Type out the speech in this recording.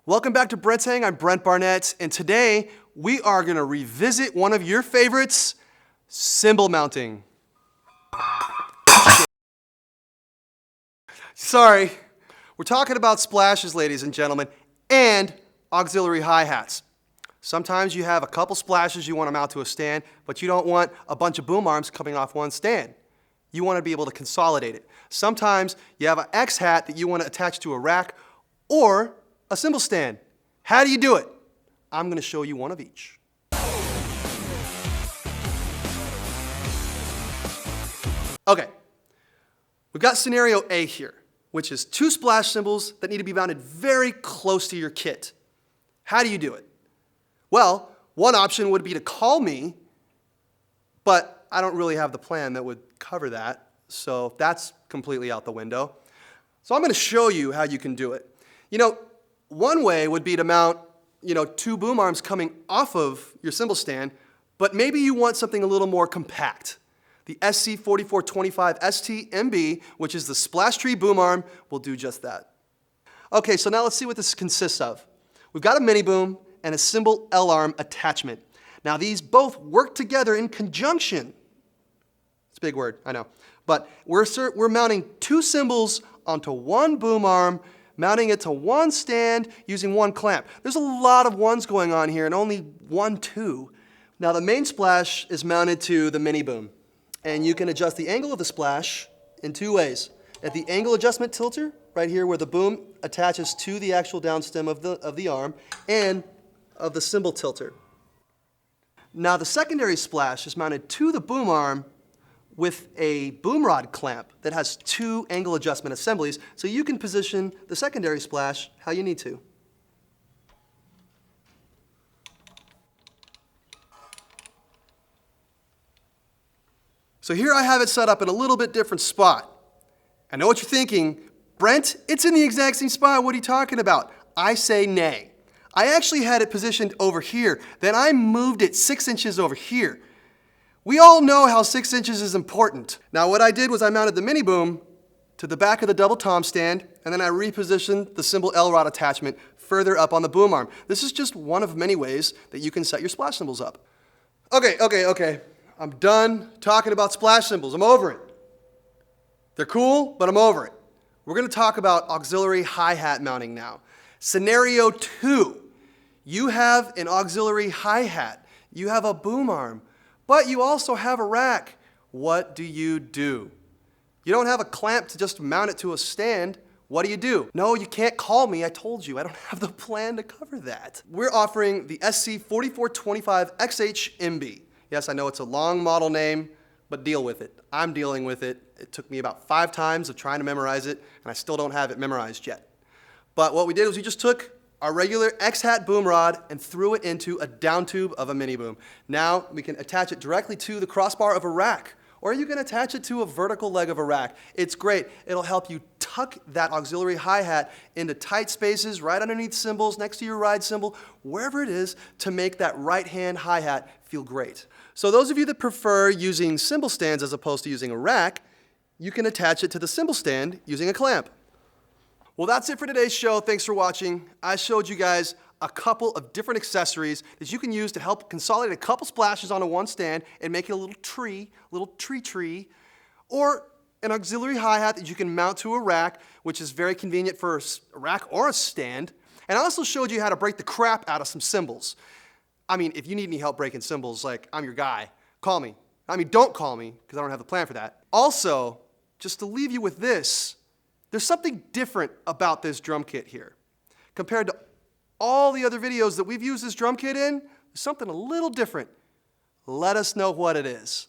Welcome back to Brent's Hang. I'm Brent Barnett, and today we are going to revisit one of your favorites, cymbal mounting. Sorry, we're talking about splashes, ladies and gentlemen, and auxiliary hi-hats. Sometimes you have a couple splashes you want to mount to a stand, but you don't want a bunch of boom arms coming off one stand. You want to be able to consolidate it. Sometimes you have an X-hat that you want to attach to a rack or a cymbal stand. How do you do it? I'm going to show you one of each. Okay, we've got scenario A here, which is two splash cymbals that need to be mounted very close to your kit. How do you do it? Well, one option would be to call me, but I don't really have the plan that would cover that, so that's completely out the window. So I'm going to show you how you can do it. One way would be to mount, two boom arms coming off of your cymbal stand, but maybe you want something a little more compact. The SC4425 ST-MB, which is the splash tree boom arm, will do just that. Okay, so now let's see what this consists of. We've got a mini boom and a cymbal L-arm attachment. Now these both work together in conjunction. It's a big word, I know. But we're mounting two cymbals onto one boom arm, mounting it to one stand using one clamp. There's a lot of ones going on here and only one, two. Now the main splash is mounted to the mini boom. And you can adjust the angle of the splash in two ways. At the angle adjustment tilter, right here where the boom attaches to the actual downstem of the arm, and of the cymbal tilter. Now the secondary splash is mounted to the boom arm with a boom rod clamp that has two angle adjustment assemblies, so you can position the secondary splash how you need to. So here I have it set up in a little bit different spot. I know what you're thinking, Brent, it's in the exact same spot, what are you talking about? I say nay. I actually had it positioned over here, then I moved it 6 inches over here. We all know how 6 inches is important. Now what I did was I mounted the mini boom to the back of the double tom stand, and then I repositioned the cymbal L-rod attachment further up on the boom arm. This is just one of many ways that you can set your splash cymbals up. Okay. I'm done talking about splash cymbals. I'm over it. They're cool, but I'm over it. We're going to talk about auxiliary hi-hat mounting now. Scenario 2. You have an auxiliary hi-hat. You have a boom arm. But you also have a rack. What do? You don't have a clamp to just mount it to a stand. What do? No, you can't call me. I told you, I don't have the plan to cover that. We're offering the SC4425 XH-MB. Yes, I know it's a long model name, but deal with it. I'm dealing with it. It took me about 5 times of trying to memorize it, and I still don't have it memorized yet. But what we did was we just took our regular X-hat boom rod and threw it into a down tube of a mini boom. Now we can attach it directly to the crossbar of a rack, or you can attach it to a vertical leg of a rack. It's great. It'll help you tuck that auxiliary hi-hat into tight spaces right underneath cymbals, next to your ride cymbal, wherever it is, to make that right-hand hi-hat feel great. So those of you that prefer using cymbal stands as opposed to using a rack, you can attach it to the cymbal stand using a clamp. Well, that's it for today's show. Thanks for watching. I showed you guys a couple of different accessories that you can use to help consolidate a couple splashes onto one stand and make it a little tree, or an auxiliary hi-hat that you can mount to a rack, which is very convenient for a rack or a stand. And I also showed you how to break the crap out of some cymbals. I mean, if you need any help breaking cymbals, I'm your guy, call me. Don't call me, because I don't have the plan for that. Also, just to leave you with this, there's something different about this drum kit here. Compared to all the other videos that we've used this drum kit in, there's something a little different. Let us know what it is.